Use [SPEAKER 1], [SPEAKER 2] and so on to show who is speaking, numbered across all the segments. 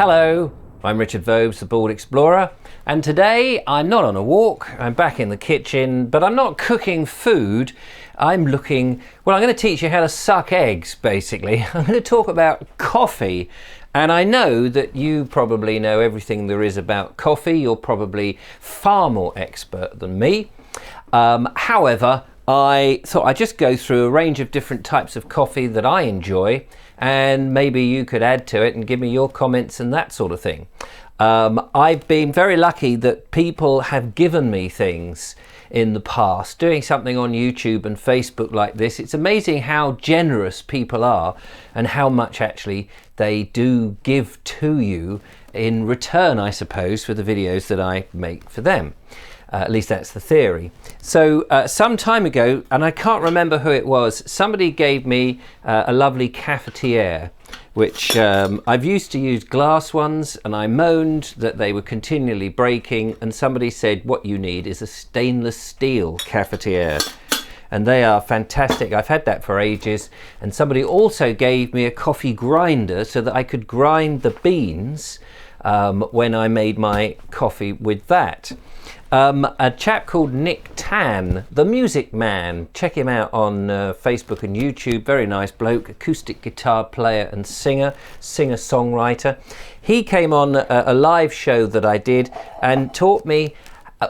[SPEAKER 1] Hello, I'm Richard Vobes, the Bald Explorer, and today I'm not on a walk, I'm back in the kitchen, but I'm not cooking food. I'm going to teach you how to suck eggs, basically. I'm going to talk about coffee, and I know that you probably know everything there is about coffee. You're probably far more expert than me. However, I thought I'd just go through a range of different types of coffee that I enjoy, and maybe you could add to it and give me your comments and that sort of thing. I've been very lucky that people have given me things in the past. Doing something on YouTube and Facebook like this, it's amazing how generous people are and how much actually they do give to you in return, I suppose, for the videos that I make for them. At least that's the theory. So some time ago, and I can't remember who it was, somebody gave me a lovely cafetière, which I've used to use glass ones, and I moaned that they were continually breaking, and somebody said what you need is a stainless steel cafetière. And they are fantastic. I've had that for ages. And somebody also gave me a coffee grinder so that I could grind the beans when I made my coffee with that. A chap called Nick Tan, the Music Man, check him out on Facebook and YouTube, very nice bloke, acoustic guitar player and singer-songwriter. He came on a live show that I did and taught me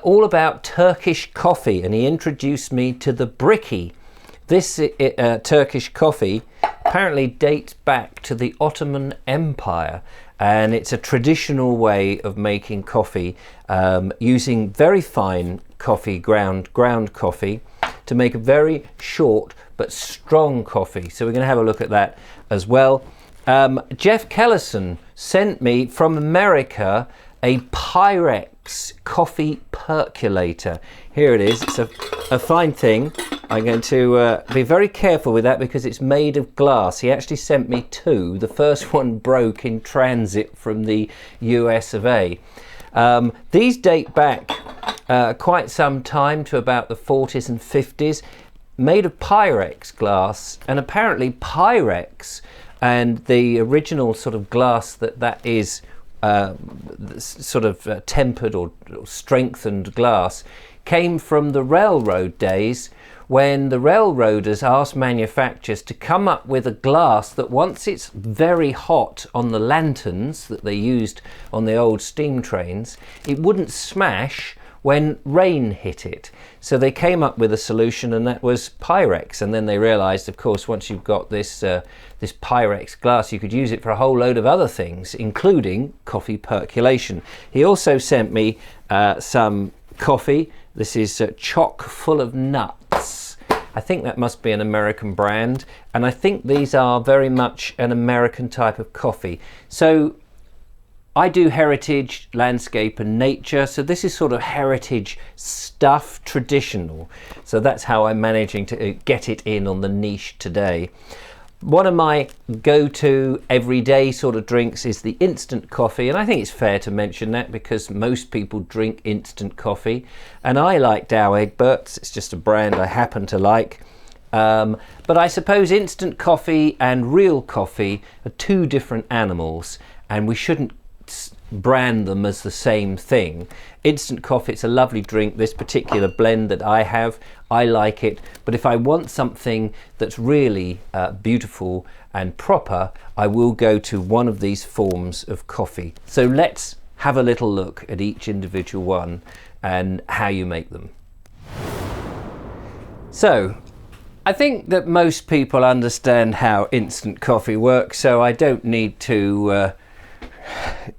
[SPEAKER 1] all about Turkish coffee, and he introduced me to the Briki. This Turkish coffee apparently dates back to the Ottoman Empire, and it's a traditional way of making coffee using very fine coffee, ground coffee, to make a very short but strong coffee. So we're going to have a look at that as well. Jeff Kellison sent me from America a Pyrex coffee percolator. Here it is. It's a fine thing. I'm going to be very careful with that because it's made of glass. He actually sent me two. The first one broke in transit from the US of A. These date back quite some time to about the 40s and 50s, made of Pyrex glass, and apparently Pyrex and the original sort of glass that is sort of tempered or strengthened glass came from the railroad days, when the railroaders asked manufacturers to come up with a glass that, once it's very hot on the lanterns that they used on the old steam trains, it wouldn't smash when rain hit it. So they came up with a solution, and that was Pyrex. And then they realized, of course, once you've got this this Pyrex glass, you could use it for a whole load of other things, including coffee percolation. He also sent me some coffee. This is chock full of nuts. I think that must be an American brand, and I think these are very much an American type of coffee. So I do heritage, landscape and nature, so this is sort of heritage stuff, traditional. So that's how I'm managing to get it in on the niche today. One of my go-to everyday sort of drinks is the instant coffee, and I think it's fair to mention that because most people drink instant coffee, and I like Dow Egberts. It's just a brand I happen to like. But I suppose instant coffee and real coffee are two different animals, and we shouldn't brand them as the same thing. Instant coffee, it's a lovely drink. This particular blend that I have, I like it, but if I want something that's really beautiful and proper, I will go to one of these forms of coffee. So let's have a little look at each individual one and how you make them. So I think that most people understand how instant coffee works, so I don't need to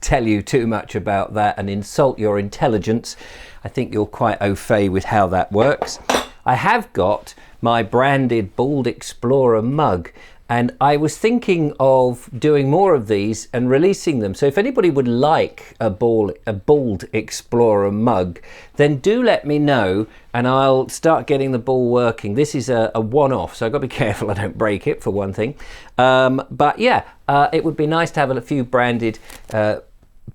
[SPEAKER 1] tell you too much about that and insult your intelligence. I think you're quite au fait with how that works. I have got my branded Bald Explorer mug, and I was thinking of doing more of these and releasing them. So if anybody would like a Bald Explorer mug, then do let me know and I'll start getting the ball working. This is a one-off, so I've got to be careful I don't break it, for one thing. But yeah, it would be nice to have a few branded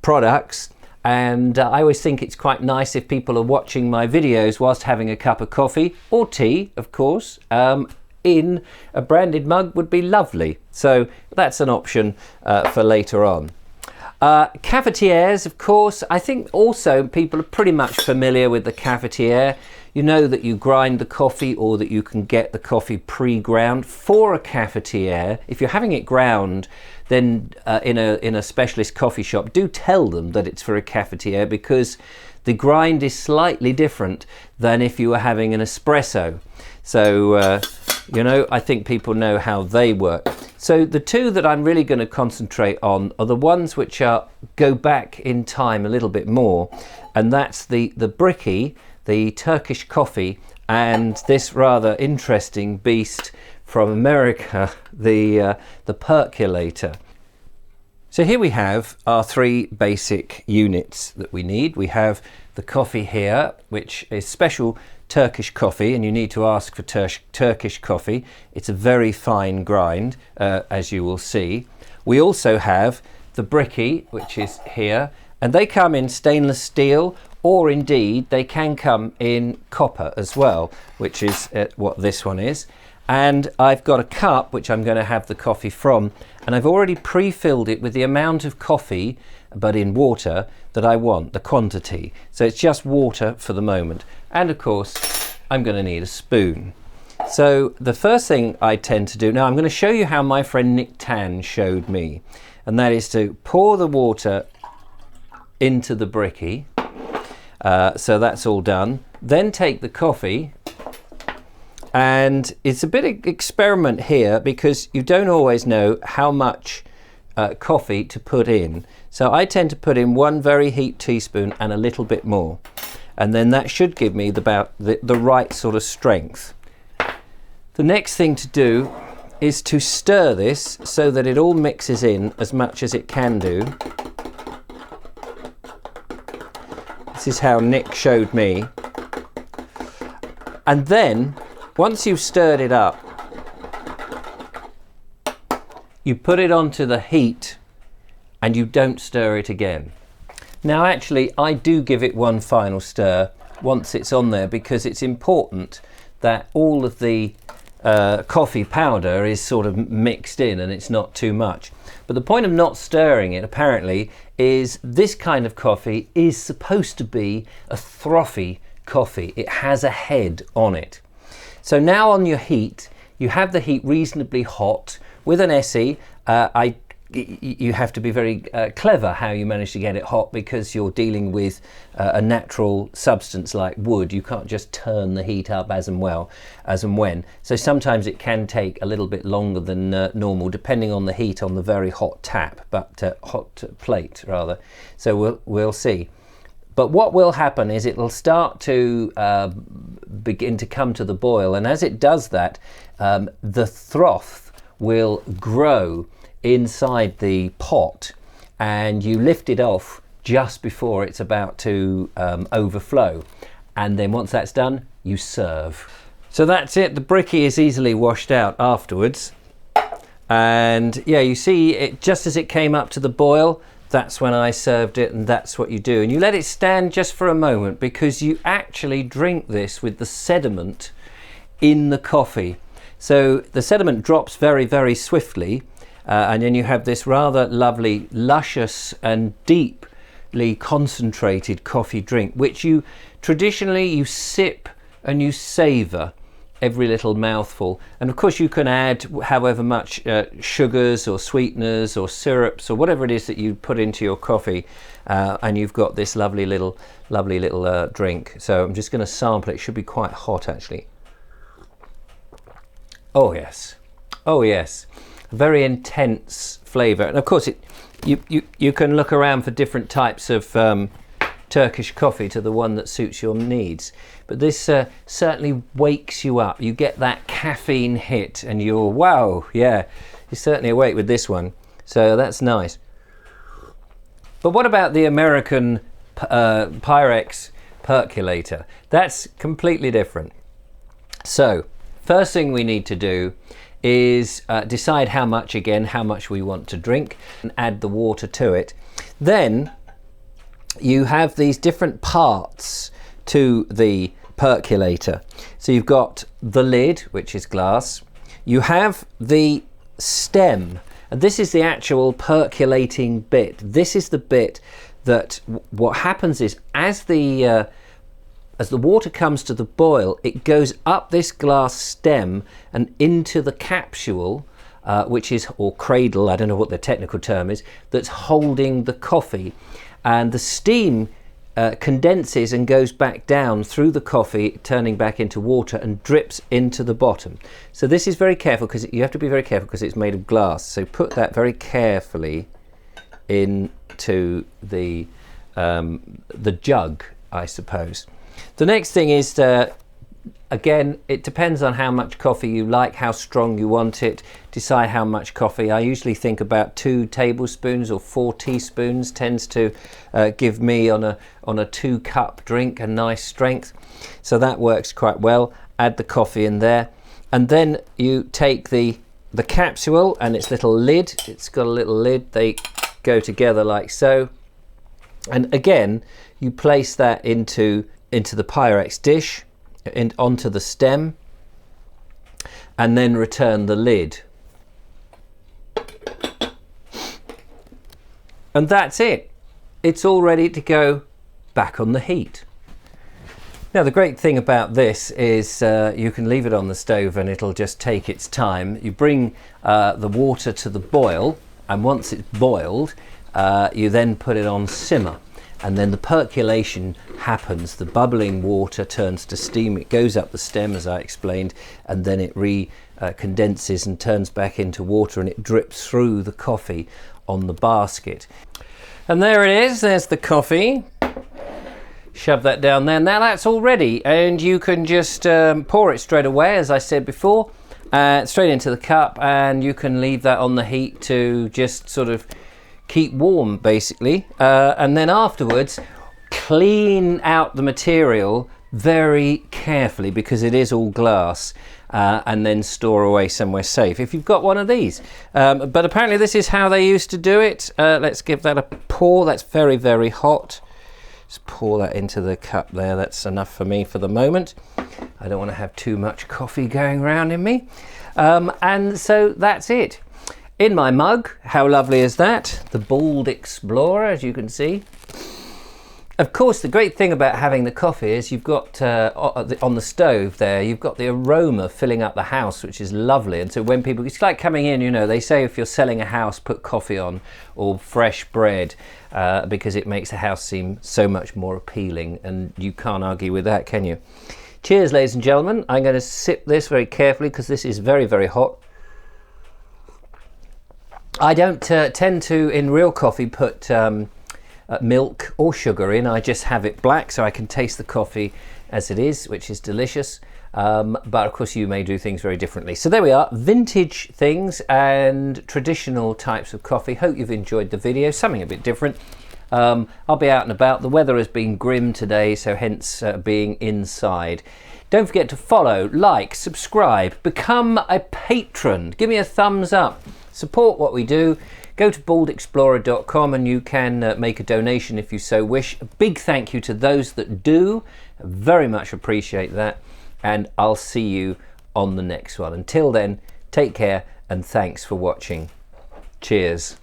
[SPEAKER 1] products. And I always think it's quite nice if people are watching my videos whilst having a cup of coffee or tea, of course, in a branded mug would be lovely. So that's an option for later on. Cafetières, of course. I think also people are pretty much familiar with the cafetière. You know that you grind the coffee, or that you can get the coffee pre-ground. For a cafetière, if you're having it ground, then in a specialist coffee shop, do tell them that it's for a cafetière, because the grind is slightly different than if you were having an espresso. So, you know, I think people know how they work. So the two that I'm really going to concentrate on are the ones which go back in time a little bit more, and that's the Briki, the Turkish coffee, and this rather interesting beast from America, the Percolator. So here we have our three basic units that we need. We have the coffee here, which is special Turkish coffee, and you need to ask for Turkish coffee. It's a very fine grind, as you will see. We also have the Briki, which is here, and they come in stainless steel, or indeed they can come in copper as well, which is what this one is. And I've got a cup which I'm going to have the coffee from, and I've already pre-filled it with the amount of coffee, but in water, that I want, the quantity. So it's just water for the moment. And of course, I'm going to need a spoon. So the first thing I tend to do, now I'm going to show you how my friend Nick Tan showed me, and that is to pour the water into the Briki. So that's all done. Then take the coffee, and it's a bit of experiment here because you don't always know how much coffee to put in. So I tend to put in one very heaped teaspoon and a little bit more, and then that should give me the right sort of strength. The next thing to do is to stir this so that it all mixes in as much as it can do. This is how Nick showed me. And then, once you've stirred it up, you put it onto the heat and you don't stir it again. Now actually, I do give it one final stir once it's on there, because it's important that all of the coffee powder is sort of mixed in and it's not too much. But the point of not stirring it, apparently, is this kind of coffee is supposed to be a frothy coffee. It has a head on it. So now on your heat, you have the heat reasonably hot. With an Essie, you have to be very clever how you manage to get it hot, because you're dealing with a natural substance like wood. You can't just turn the heat up as and when. So sometimes it can take a little bit longer than normal, depending on the heat on the very hot tap, but hot plate rather. So we'll see. But what will happen is it'll start to begin to come to the boil, and as it does that, the froth will grow inside the pot, and you lift it off just before it's about to overflow, and then once that's done, you serve. So that's it. The Briki is easily washed out afterwards, and yeah, you see it just as it came up to the boil. That's when I served it, and that's what you do. And you let it stand just for a moment, because you actually drink this with the sediment in the coffee. So the sediment drops very, very swiftly, and then you have this rather lovely, luscious and deeply concentrated coffee drink, which you traditionally sip and you savour every little mouthful. And of course you can add however much sugars or sweeteners or syrups or whatever it is that you put into your coffee, and you've got this lovely little drink. So I'm just going to sample it. It should be quite hot actually. Oh yes, oh yes, very intense flavour. And of course you can look around for different types of Turkish coffee to the one that suits your needs, but this certainly wakes you up. You get that caffeine hit and you're, wow, yeah, you're certainly awake with this one, so that's nice. But what about the American Pyrex Percolator? That's completely different. So first thing we need to do is decide how much we want to drink, and add the water to it. Then you have these different parts to the percolator. So you've got the lid, which is glass. You have the stem, And this is the actual percolating bit. This is the bit that what happens is as the water comes to the boil, it goes up this glass stem and into the capsule, which is, or cradle, I don't know what the technical term is, that's holding the coffee. And the steam condenses and goes back down through the coffee, turning back into water, and drips into the bottom. So this is very careful, because you have to be very careful because it's made of glass. So put that very carefully into the jug, I suppose. The next thing is, again, it depends on how much coffee you like, how strong you want it. Decide how much coffee. I usually think about 2 tablespoons or 4 teaspoons tends to give me on a 2-cup drink a nice strength. So that works quite well. Add the coffee in there, and then you take the capsule and its little lid. It's got a little lid. They go together like so, and again you place that into the Pyrex dish and onto the stem, and then return the lid. And that's it. It's all ready to go back on the heat. Now the great thing about this is you can leave it on the stove and it'll just take its time. You bring the water to the boil, and once it's boiled, you then put it on simmer. And then the percolation happens. The bubbling water turns to steam. It goes up the stem, as I explained, and then it condenses and turns back into water, and it drips through the coffee on the basket. And there it is. There's the coffee. Shove that down there. Now that's all ready, and you can just pour it straight away, as I said before, straight into the cup, and you can leave that on the heat to just sort of keep warm, basically, and then afterwards clean out the material very carefully, because it is all glass, and then store away somewhere safe if you've got one of these. But apparently this is how they used to do it. Let's give that a pour. That's very, very hot. Just pour that into the cup there. That's enough for me for the moment. I don't want to have too much coffee going around in me. And so that's it. In my mug, how lovely is that? The Bald Explorer, as you can see. Of course, the great thing about having the coffee is you've got, on the stove there, you've got the aroma filling up the house, which is lovely. And so when people, it's like coming in, you know, they say if you're selling a house, put coffee on, or fresh bread, because it makes the house seem so much more appealing, and you can't argue with that, can you? Cheers, ladies and gentlemen. I'm going to sip this very carefully because this is very, very hot. I don't tend to, in real coffee, put milk or sugar in. I just have it black so I can taste the coffee as it is, which is delicious. But of course you may do things very differently. So there we are, vintage things and traditional types of coffee. Hope you've enjoyed the video, something a bit different. I'll be out and about. The weather has been grim today, so hence being inside. Don't forget to follow, like, subscribe, become a patron. Give me a thumbs up. Support what we do. Go to baldexplorer.com and you can make a donation if you so wish. A big thank you to those that do. Very much appreciate that. And I'll see you on the next one. Until then, take care and thanks for watching. Cheers.